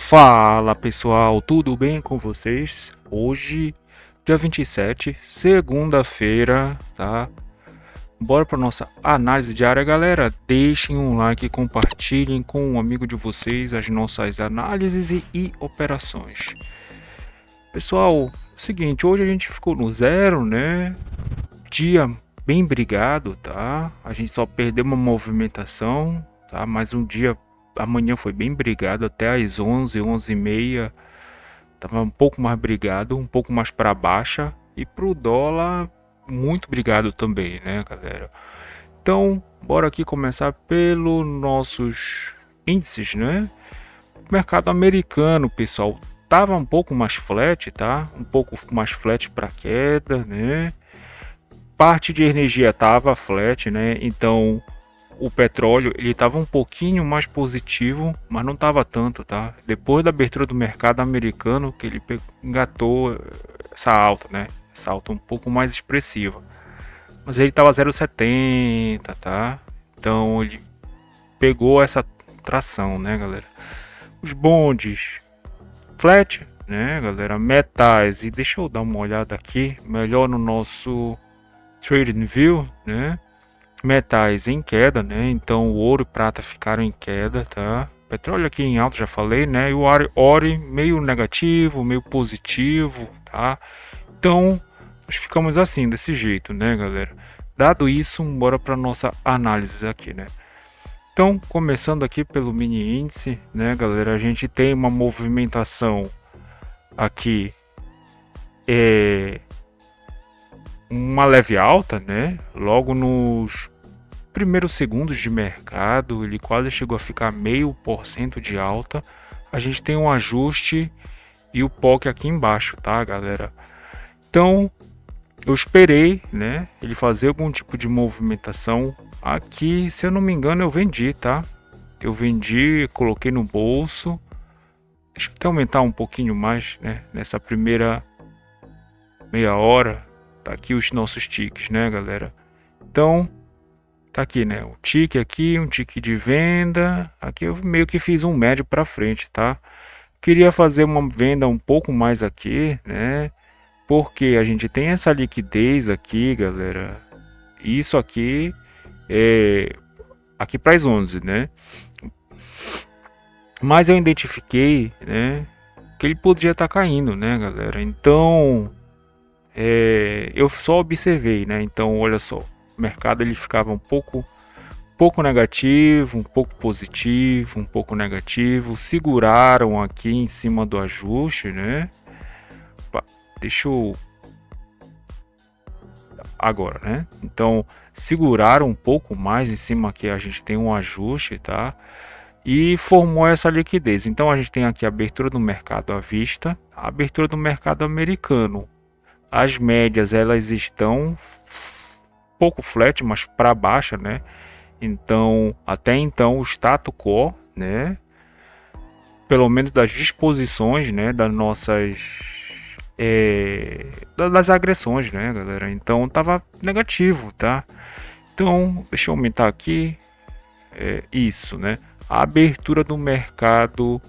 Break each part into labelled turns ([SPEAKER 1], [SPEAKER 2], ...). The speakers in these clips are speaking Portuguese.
[SPEAKER 1] Fala pessoal, tudo bem com vocês? Hoje, dia 27, segunda-feira, tá? Bora para nossa análise diária, galera. Deixem um like e compartilhem com um amigo de vocês as nossas análises e operações. Pessoal, seguinte, hoje a gente ficou no zero, né? Dia bem brigado, tá? A gente só perdeu uma movimentação, tá? Mas um dia, amanhã foi bem brigado até às 11, 11h30. Tava um pouco mais brigado, um pouco mais para baixa e pro dólar muito brigado também, né, galera? Então, bora aqui começar pelos nossos índices, né? Mercado americano, pessoal, tava um pouco mais flat, tá? Um pouco mais flat para queda, né? Parte de energia tava flat, né? Então, o petróleo ele estava um pouquinho mais positivo, mas não estava tanto, tá? Depois da abertura do mercado americano, que ele engatou essa alta, né? Essa alta um pouco mais expressiva. Mas ele estava 0,70, tá? Então ele pegou essa tração, né, galera? Os bondes flat, né, galera? Metais, e deixa eu dar uma olhada aqui, melhor no nosso Trading View, né? Metais em queda, né? Então o ouro e prata ficaram em queda, tá? Petróleo aqui em alta, já falei, né? E o Ori meio negativo, meio positivo, tá? Então nós ficamos assim, desse jeito, né, galera? Dado isso, bora para nossa análise aqui, né? Então, começando aqui pelo mini índice, né, galera? A gente tem uma movimentação aqui, uma leve alta, né? Logo nos primeiros segundos de mercado, ele quase chegou a ficar 0,5% de alta. A gente tem um ajuste e o POC aqui embaixo, tá, galera? Então, eu esperei, né, ele fazer algum tipo de movimentação. Aqui, se eu não me engano, eu vendi, tá? Eu vendi, coloquei no bolso. Deixa eu até aumentar um pouquinho mais, né, nessa primeira meia hora. Tá aqui os nossos tickets, né, galera? Então, tá aqui, né? Um tique aqui, um tique de venda. Aqui eu meio que fiz um médio para frente, tá? Queria fazer uma venda um pouco mais aqui, né? Porque a gente tem essa liquidez aqui, galera. Isso aqui é aqui para as 11, né? Mas eu identifiquei, né, que ele podia estar caindo, né, galera? Então, eu só observei, né? Então, olha só, o mercado ele ficava um pouco negativo, um pouco positivo, um pouco negativo, seguraram aqui em cima do ajuste, né? Opa, deixa eu agora, né? Então, seguraram um pouco mais em cima aqui, a gente tem um ajuste, tá? E formou essa liquidez. Então, a gente tem aqui a abertura do mercado à vista, a abertura do mercado americano. As médias, elas estão um pouco flat, mas para baixa, né? Então, até então, o status quo, né? Pelo menos das disposições, né? Das nossas das agressões, né, galera? Então tava negativo, tá? Então, deixa eu aumentar aqui. Isso, né? A abertura do mercado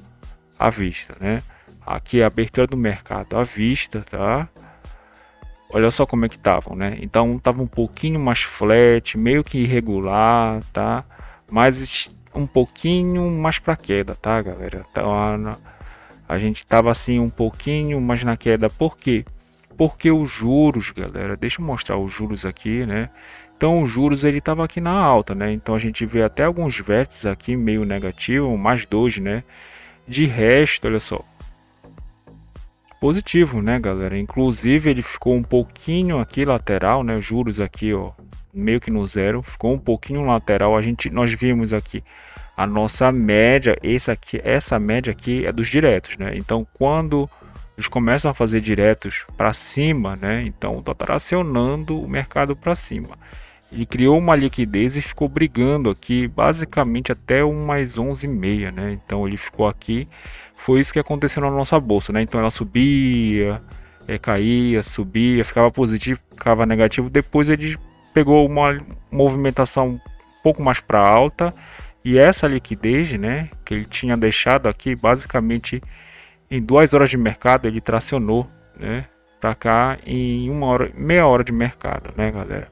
[SPEAKER 1] à vista, né? Aqui é a abertura do mercado à vista, tá? Olha só como é que estavam, né? Então tava um pouquinho mais flat, meio que irregular, tá? Mas um pouquinho mais para queda, tá, galera? Então a gente tava assim um pouquinho mais na queda. Por quê? Porque os juros, galera, deixa eu mostrar os juros aqui, né? Então os juros ele tava aqui na alta, né? Então a gente vê até alguns vértices aqui meio negativo, mais dois, né? De resto, olha só, positivo, né, galera? Inclusive ele ficou um pouquinho aqui lateral, né? Juros aqui, ó, meio que no zero, ficou um pouquinho lateral. Nós vimos aqui a nossa média, essa média aqui é dos diretos, né? Então quando eles começam a fazer diretos para cima, né? Então tá tracionando o mercado para cima. Ele criou uma liquidez e ficou brigando aqui basicamente até umas 11h30, né? Então ele ficou aqui, foi isso que aconteceu na nossa bolsa, né? Então ela subia, caía, subia, ficava positivo, ficava negativo. Depois ele pegou uma movimentação um pouco mais para alta E essa liquidez, né, que ele tinha deixado aqui, basicamente em 2 horas de mercado ele tracionou, né, para cá em 1 hora, meia hora de mercado, né, galera.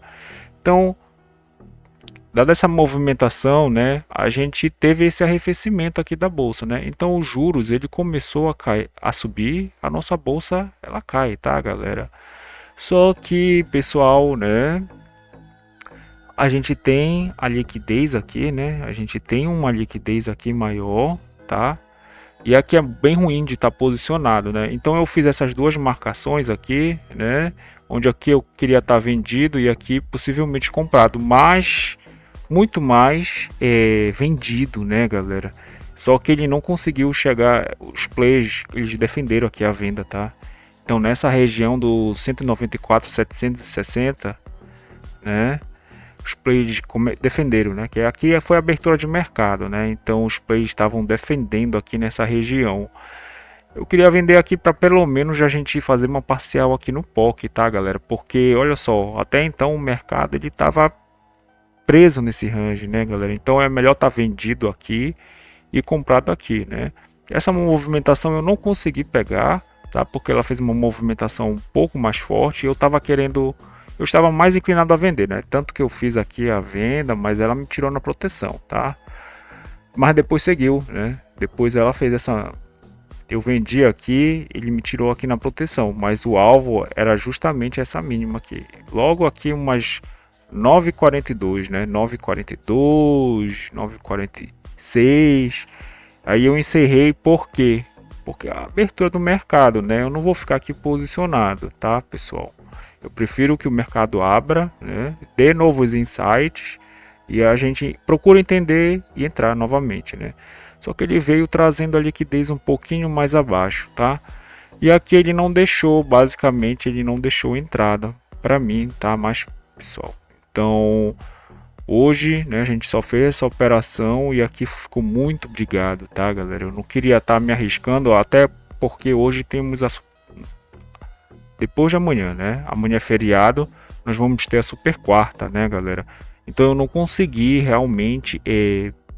[SPEAKER 1] Então, dada essa movimentação, né, a gente teve esse arrefecimento aqui da bolsa, né? Então os juros ele começou a cair, a subir, a nossa bolsa ela cai, tá, galera? Só que, pessoal, né, a gente tem a liquidez aqui, né? A gente tem uma liquidez aqui maior, tá? E aqui é bem ruim de estar posicionado, né? Então eu fiz essas duas marcações aqui, né? Onde aqui eu queria estar vendido e aqui possivelmente comprado, mas muito mais vendido, né, galera? Só que ele não conseguiu chegar, os players eles defenderam aqui a venda, tá? Então nessa região do 194,760, né? Os players defenderam, né? Que aqui foi a abertura de mercado, né? Então os players estavam defendendo aqui nessa região. Eu queria vender aqui para pelo menos a gente fazer uma parcial aqui no POC, tá, galera? Porque olha só, até então o mercado ele estava preso nesse range, né, galera? Então é melhor estar vendido aqui e comprado aqui, né? Essa movimentação eu não consegui pegar, tá? Porque ela fez uma movimentação um pouco mais forte e eu estava mais inclinado a vender, né? Tanto que eu fiz aqui a venda, mas ela me tirou na proteção, tá? Mas depois seguiu, né? Depois ela fez essa, eu vendi aqui, ele me tirou aqui na proteção, mas o alvo era justamente essa mínima aqui. Logo aqui umas 9,42, né? 9,42, 9,46. Aí eu encerrei por quê? Porque a abertura do mercado, né? Eu não vou ficar aqui posicionado, tá, pessoal? Eu prefiro que o mercado abra, né? Dê novos insights e a gente procura entender e entrar novamente, né? Só que ele veio trazendo a liquidez um pouquinho mais abaixo, tá? E aqui ele não deixou, basicamente ele não deixou entrada para mim, tá? Mas, pessoal, então hoje, né, a gente só fez essa operação e aqui ficou muito obrigado, tá, galera? Eu não queria estar me arriscando, até porque hoje temos depois de amanhã, né? Amanhã é feriado, nós vamos ter a super quarta, né, galera? Então eu não consegui realmente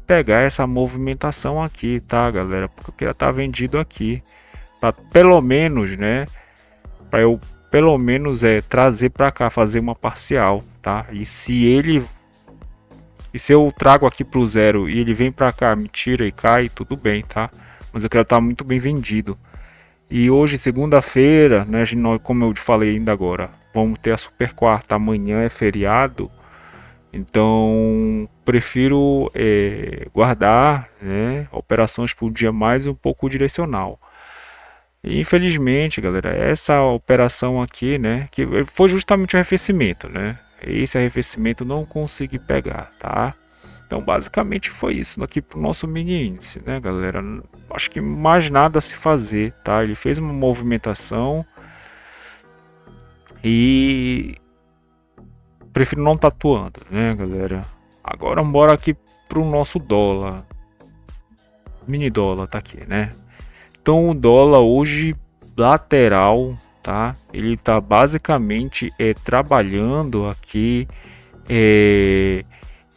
[SPEAKER 1] pegar essa movimentação aqui, tá, galera? Porque eu queria estar vendido aqui, para pelo menos, né? Para eu pelo menos trazer para cá, fazer uma parcial, tá? E se eu trago aqui pro zero e ele vem para cá, me tira e cai, tudo bem, tá? Mas eu quero estar muito bem vendido. E hoje, segunda-feira, né, como eu te falei ainda agora, vamos ter a super quarta, amanhã é feriado, então prefiro guardar, né, operações por dia mais um pouco direcional. E, infelizmente, galera, essa operação aqui, né, que foi justamente o arrefecimento, né, esse arrefecimento não consegui pegar, tá? Então, basicamente foi isso aqui pro nosso mini índice, né, galera? Acho que mais nada a se fazer, tá? Ele fez uma movimentação e prefiro não estar atuando, né, galera? Agora bora aqui pro nosso dólar. Mini dólar tá aqui, né? Então, o dólar hoje lateral, tá? Ele tá basicamente trabalhando aqui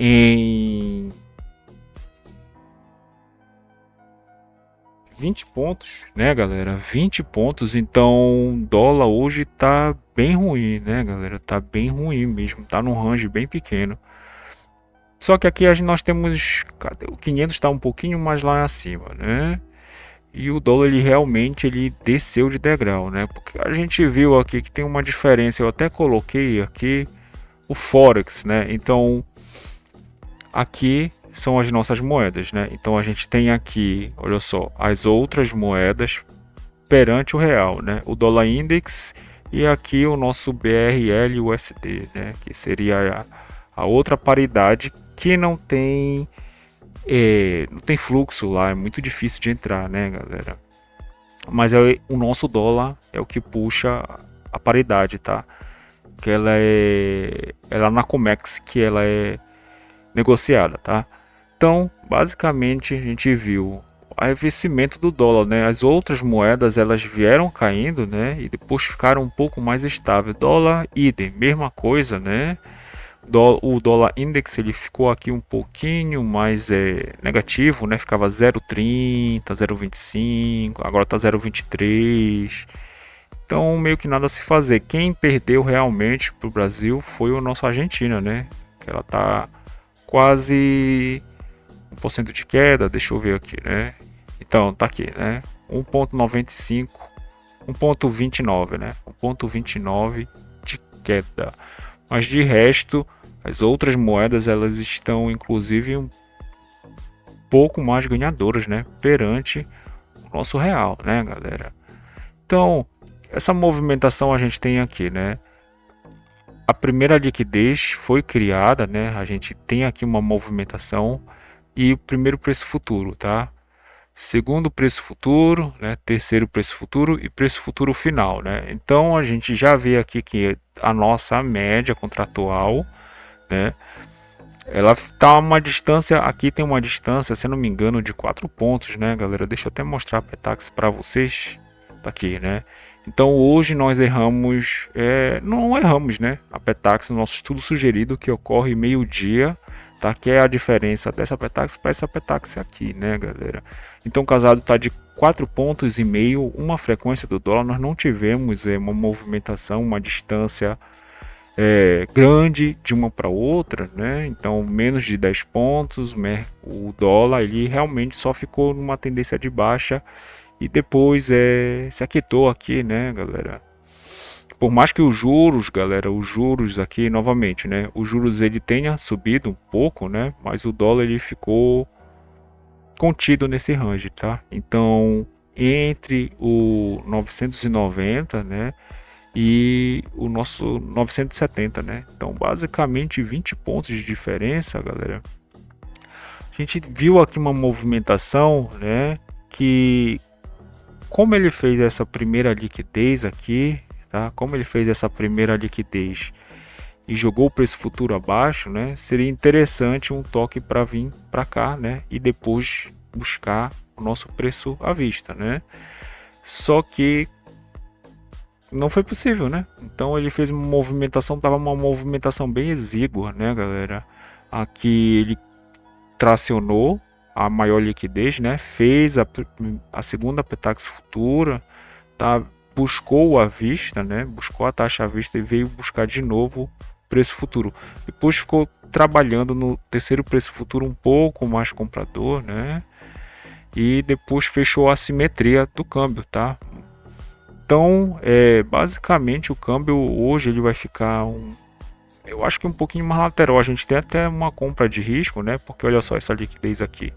[SPEAKER 1] em 20 pontos, né, galera? 20 pontos, então dólar hoje tá bem ruim, né, galera? Tá bem ruim mesmo, tá num range bem pequeno. Só que aqui nós temos, cadê? O 500 está um pouquinho mais lá acima, né? E o dólar ele realmente ele desceu de degrau, né? Porque a gente viu aqui que tem uma diferença, eu até coloquei aqui o Forex, né? Então aqui são as nossas moedas, né? Então a gente tem aqui, olha só, as outras moedas perante o real, né? O dólar index e aqui o nosso BRL USD, né? Que seria a outra paridade que não tem fluxo lá, é muito difícil de entrar, né, galera? Mas o nosso dólar é o que puxa a paridade, tá? Que ela na Comex que ela é negociada, tá? Então, basicamente, a gente viu o arrefecimento do dólar, né? As outras moedas elas vieram caindo, né? E depois ficaram um pouco mais estável. Dólar, idem, mesma coisa, né? O dólar index ele ficou aqui um pouquinho mais negativo, né? Ficava 0,30, 0,25, agora tá 0,23. Então meio que nada a se fazer. Quem perdeu realmente pro Brasil foi o nosso Argentina, né? Que ela tá quase 1% de queda, deixa eu ver aqui, né? Então tá aqui, né? 1,95, 1,29, né? 1,29 de queda. Mas de resto, as outras moedas elas estão inclusive um pouco mais ganhadoras, né, perante o nosso real, né, galera? Então, essa movimentação a gente tem aqui, né? A primeira liquidez foi criada, né? A gente tem aqui uma movimentação e o primeiro preço futuro, tá? Segundo preço futuro, né? Terceiro preço futuro e preço futuro final, né? Então a gente já vê aqui que a nossa média contratual, né? Ela tá uma distância, aqui tem uma distância, se não me engano, de 4 pontos, né, galera? Deixa eu até mostrar a Petax para vocês. Tá aqui, né? Então hoje nós erramos, não erramos, né? A Petax, no nosso estudo sugerido, que ocorre meio-dia, tá? Que é a diferença dessa Petax para essa Petax aqui, né, galera? Então o casado tá de 4 pontos e meio, uma frequência do dólar, nós não tivemos uma movimentação, uma distância grande de uma para outra, né? Então menos de 10 pontos, né? O dólar ele realmente só ficou numa tendência de baixa e depois se aquietou aqui, né, galera? Por mais que os juros, galera, os juros aqui novamente, né? Os juros ele tenha subido um pouco, né? Mas o dólar ele ficou contido nesse range, tá? Então entre o 990, né? E o nosso 970, né? Então, basicamente 20 pontos de diferença, galera. A gente viu aqui uma movimentação, né? Que como ele fez essa primeira liquidez aqui, tá? Como ele fez essa primeira liquidez e jogou o preço futuro abaixo, né? Seria interessante um toque para vir para cá, né? E depois buscar o nosso preço à vista, né? Só que não foi possível, né? Então ele fez uma movimentação, tava uma movimentação bem exígua, né, galera? Aqui ele tracionou a maior liquidez, né? Fez a segunda Petax futura, tá? Buscou à vista, né? Buscou a taxa à vista e veio buscar de novo preço futuro. Depois ficou trabalhando no terceiro preço futuro um pouco mais comprador, né? E depois fechou a simetria do câmbio, tá? Então, basicamente o câmbio hoje ele vai ficar eu acho que um pouquinho mais lateral. A gente tem até uma compra de risco, né? Porque olha só essa liquidez aqui.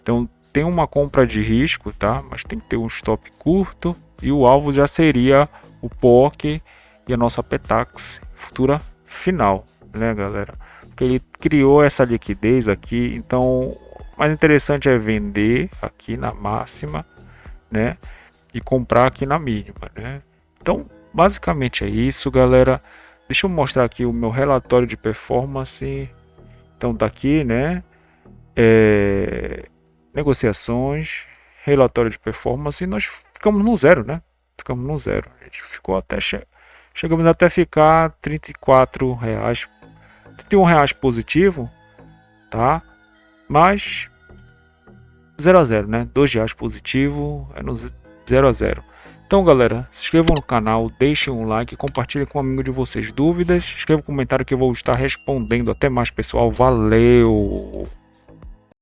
[SPEAKER 1] Então tem uma compra de risco, tá? Mas tem que ter um stop curto e o alvo já seria o POC e a nossa Petax futura final, né, galera? Porque ele criou essa liquidez aqui. Então, o mais interessante é vender aqui na máxima, né? E comprar aqui na mínima, né? Então, basicamente é isso, galera. Deixa eu mostrar aqui o meu relatório de performance. Então, tá aqui, né? Negociações, relatório de performance e nós ficamos no zero, né? Ficamos no zero. A gente ficou até chegamos até a ficar R$ 34, R$ 31 positivo, tá? Mas 0 a 0, né? R$ 2 positivo, é no 0 a 0. Então, galera, se inscrevam no canal, deixem um like, compartilhem com um amigo de vocês dúvidas, escrevam um comentário que eu vou estar respondendo. Até mais, pessoal. Valeu!